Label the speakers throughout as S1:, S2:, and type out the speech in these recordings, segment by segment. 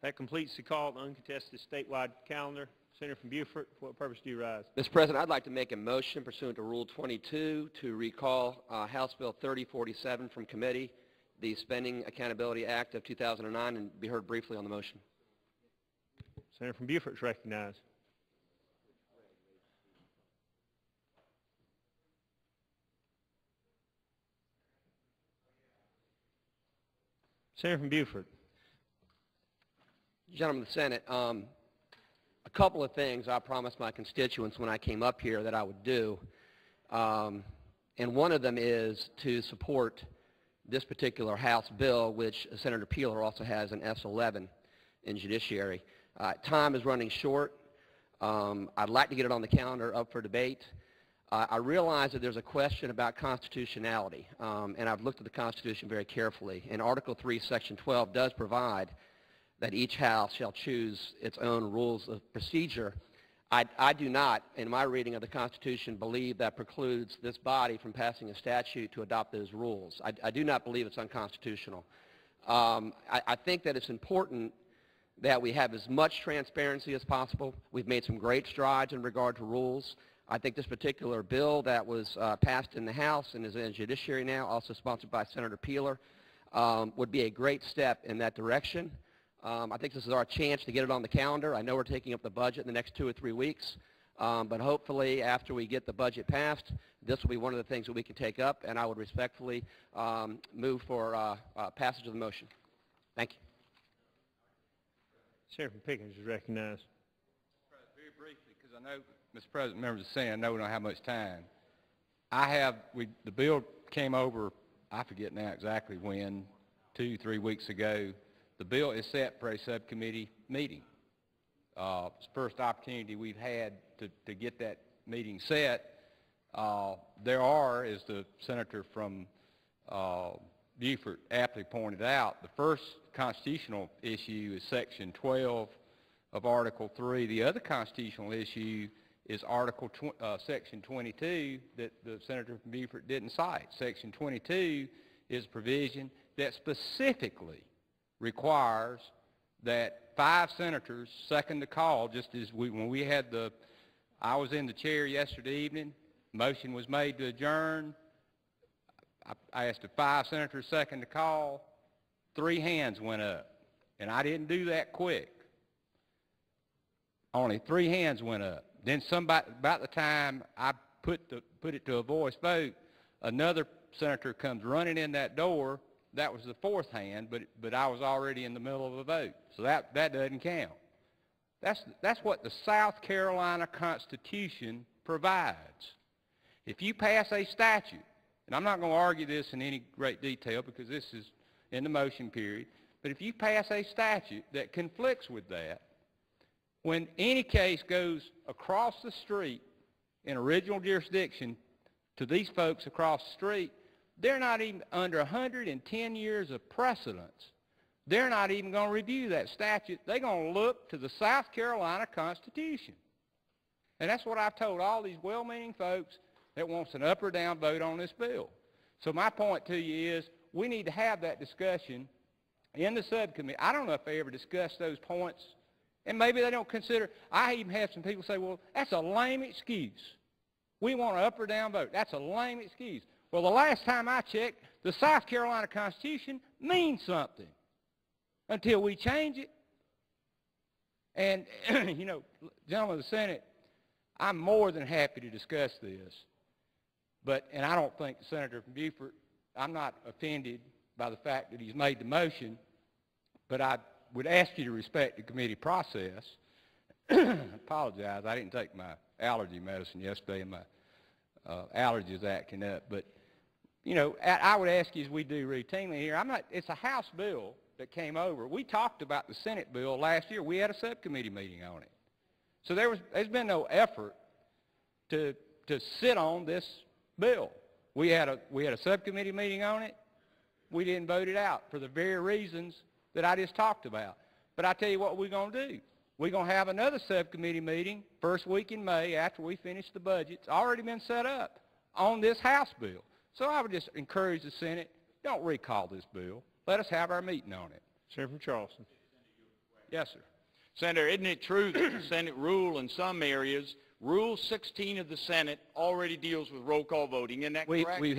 S1: That completes the call to uncontested statewide calendar. Senator from Beaufort, for what purpose do you rise?
S2: Mr. President, I'd like to make a motion pursuant to Rule 22 to recall House Bill 3047 from committee, the Spending Accountability Act of 2009, and be heard briefly on the motion.
S1: Senator from Beaufort is recognized. Senator from Beaufort.
S2: Gentlemen of the Senate, a couple of things I promised my constituents when I came up here that I would do, and one of them is to support this particular House bill, which Senator Peeler also has an S11 in judiciary. Time is running short. I'd like to get it on the calendar up for debate. I realize that there's a question about constitutionality, and I've looked at the Constitution very carefully, and Article 3, Section 12 does provide that each House shall choose its own rules of procedure. I do not, in my reading of the Constitution, believe that precludes this body from passing a statute to adopt those rules. I do not believe it's unconstitutional. I think that it's important that we have as much transparency as possible. We've made some great strides in regard to rules. I think this particular bill that was passed in the House and is in judiciary now, also sponsored by Senator Peeler, would be a great step in that direction. I think this is our chance to get it on the calendar. I know we're taking up the budget in the next 2 or 3 weeks, but hopefully after we get the budget passed, this will be one of the things that we can take up, and I would respectfully move for passage of the motion. Thank you.
S1: Senator from Pickens is recognized.
S3: Very briefly, because I know, Mr. President, members of the Senate, I know we don't have much time. The bill came over, I forget now exactly when, 2 or 3 weeks ago. The bill is set for a subcommittee meeting. It's the first opportunity we've had to get that meeting set. There are, as the senator from Beaufort aptly pointed out, the first constitutional issue is Section 12 of Article 3. The other constitutional issue is Section 22 that the senator from Beaufort didn't cite. Section 22 is a provision that specifically requires that 5 senators second the call, just as when we had I was in the chair yesterday evening, motion was made to adjourn. I asked if 5 senators second the call, 3 hands went up, and I didn't do that quick. Only 3 hands went up. Then about the time I put it to a voice vote, another senator comes running in that door. That was the 4th hand, but I was already in the middle of a vote, so that doesn't count. That's what the South Carolina Constitution provides. If you pass a statute, and I'm not going to argue this in any great detail because this is in the motion period, but if you pass a statute that conflicts with that, when any case goes across the street in original jurisdiction to these folks across the street, they're not even under 110 years of precedence. They're not even going to review that statute. They're going to look to the South Carolina Constitution. And that's what I've told all these well-meaning folks that wants an up or down vote on this bill. So my point to you is we need to have that discussion in the subcommittee. I don't know if they ever discussed those points, and maybe they don't consider. I even had some people say, well, that's a lame excuse. We want an up or down vote. That's a lame excuse. Well, the last time I checked, the South Carolina Constitution means something until we change it. And, you know, gentlemen of the Senate, I'm more than happy to discuss this. And I don't think the senator from Beaufort, I'm not offended by the fact that he's made the motion, but I would ask you to respect the committee process. I apologize. I didn't take my allergy medicine yesterday, and my allergies acting up. But, you know, I would ask you, as we do routinely here, it's a House bill that came over. We talked about the Senate bill last year. We had a subcommittee meeting on it. So there's been no effort to sit on this bill. We had a subcommittee meeting on it. We didn't vote it out for the very reasons that I just talked about. But I tell you what we're going to do. We're going to have another subcommittee meeting first week in May after we finish the budget. It's already been set up on this House bill. So I would just encourage the Senate, don't recall this bill. Let us have our meeting on it.
S1: Senator from Charleston.
S3: Yes, sir.
S4: Senator, isn't it true that the Senate rule in some areas, Rule 16 of the Senate already deals with roll call voting? Isn't that correct?
S3: We've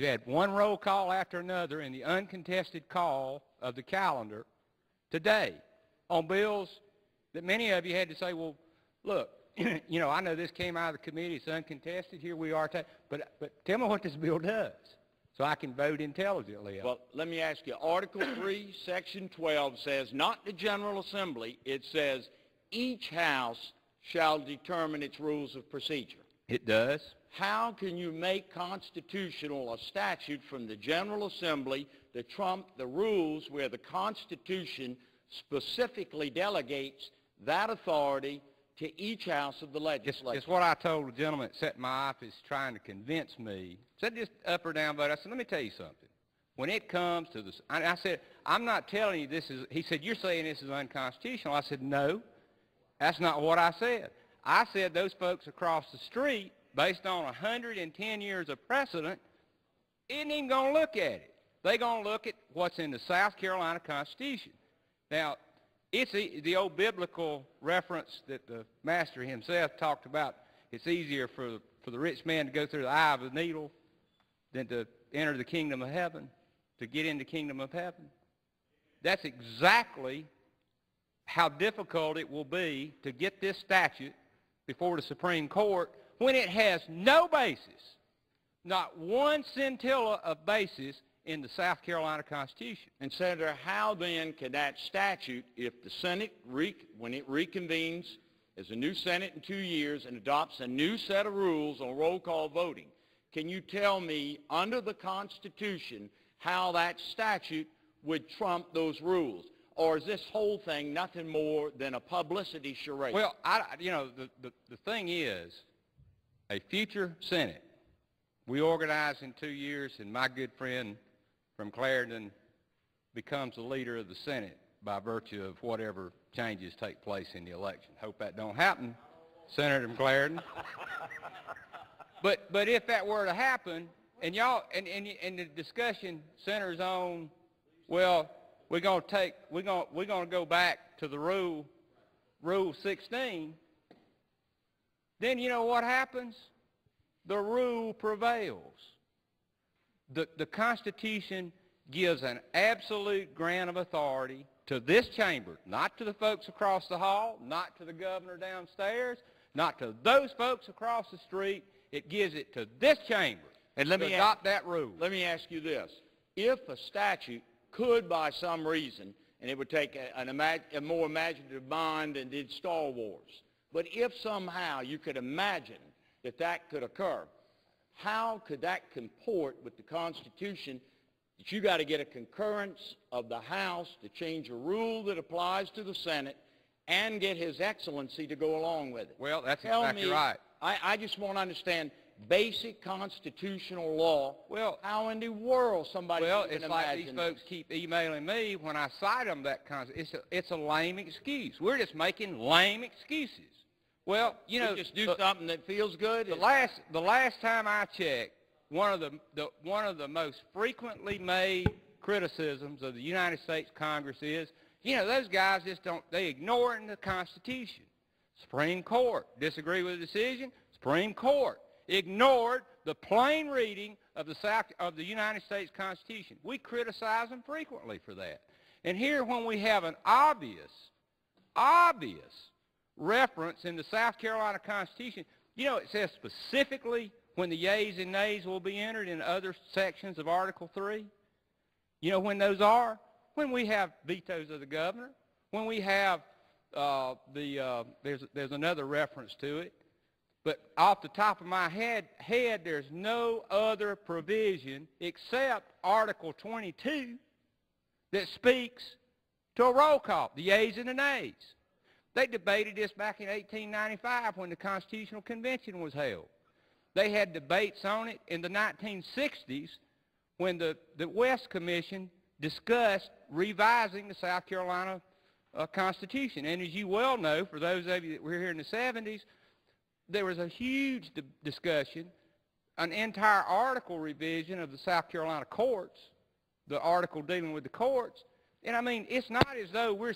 S3: had one roll call after another in the uncontested call of the calendar today on bills that many of you had to say, well, look, you know, I know this came out of the committee, it's uncontested, here we are, but tell me what this bill does so I can vote intelligently on it.
S4: Well, let me ask you, Article 3, Section 12 says, not the General Assembly, it says each House shall determine its rules of procedure.
S3: It does.
S4: How can you make constitutional a statute from the General Assembly to trump the rules where the Constitution specifically delegates that authority to each house of the legislature?
S3: It's what I told the gentleman that sat in my office trying to convince me. Said just up or down vote. I said, let me tell you something. When it comes to this, I said, I'm not telling you this is, he said, you're saying this is unconstitutional. I said, no, that's not what I said. I said those folks across the street, based on 110 years of precedent, isn't even going to look at it. They're going to look at what's in the South Carolina Constitution. Now, it's the old biblical reference that the master himself talked about. It's easier for the rich man to go through the eye of the needle than to enter the kingdom of heaven, to get in the kingdom of heaven. That's exactly how difficult it will be to get this statute before the Supreme Court when it has no basis, not one scintilla of basis in the South Carolina Constitution.
S4: And Senator, how then can that statute, if the Senate, when it reconvenes as a new Senate in 2 years and adopts a new set of rules on roll call voting, can you tell me under the Constitution how that statute would trump those rules? Or is this whole thing nothing more than a publicity charade?
S3: Well, the thing is, a future Senate, we organize in 2 years, and my good friend from Clarendon becomes the leader of the Senate by virtue of whatever changes take place in the election. Hope that don't happen, Senator from Clarendon. But if that were to happen, and y'all, and the discussion centers on, well, we're going to go back to the Rule 16, then you know what happens? The rule prevails. The Constitution gives an absolute grant of authority to this chamber, not to the folks across the hall, not to the governor downstairs, not to those folks across the street. It gives it to this chamber
S4: and
S3: to adopt that rule.
S4: Let me ask you this. If a statute could, by some reason, and it would take a more imaginative mind than did Star Wars, but if somehow you could imagine that that could occur, how could that comport with the Constitution that you got to get a concurrence of the House to change a rule that applies to the Senate and get His Excellency to go along with it?
S3: Well, that's exactly right.
S4: I just want to understand basic constitutional law.
S3: Well,
S4: how in the world somebody can
S3: it's
S4: imagine
S3: like these folks keep emailing me when I cite them that it's a lame excuse. We're just making lame excuses. Well, you know,
S4: just do something that feels good.
S3: The last time I checked, one of the most frequently made criticisms of the United States Congress is, you know, those guys just they ignore it in the Constitution. Supreme Court disagree with the decision. Supreme Court ignored the plain reading of the United States Constitution. We criticize them frequently for that. And here, when we have an obvious reference in the South Carolina Constitution, you know, it says specifically when the yeas and nays will be entered in other sections of Article 3. You know when those are? When we have vetoes of the governor, when we have there's another reference to it. But off the top of my head, there's no other provision except Article 22 that speaks to a roll call, the yeas and the nays. They debated this back in 1895 when the Constitutional Convention was held. They had debates on it in the 1960s when the West Commission discussed revising the South Carolina Constitution. And as you well know, for those of you that were here in the 70s, there was a huge discussion, an entire article revision of the South Carolina courts, the article dealing with the courts. And I mean, it's not as though we're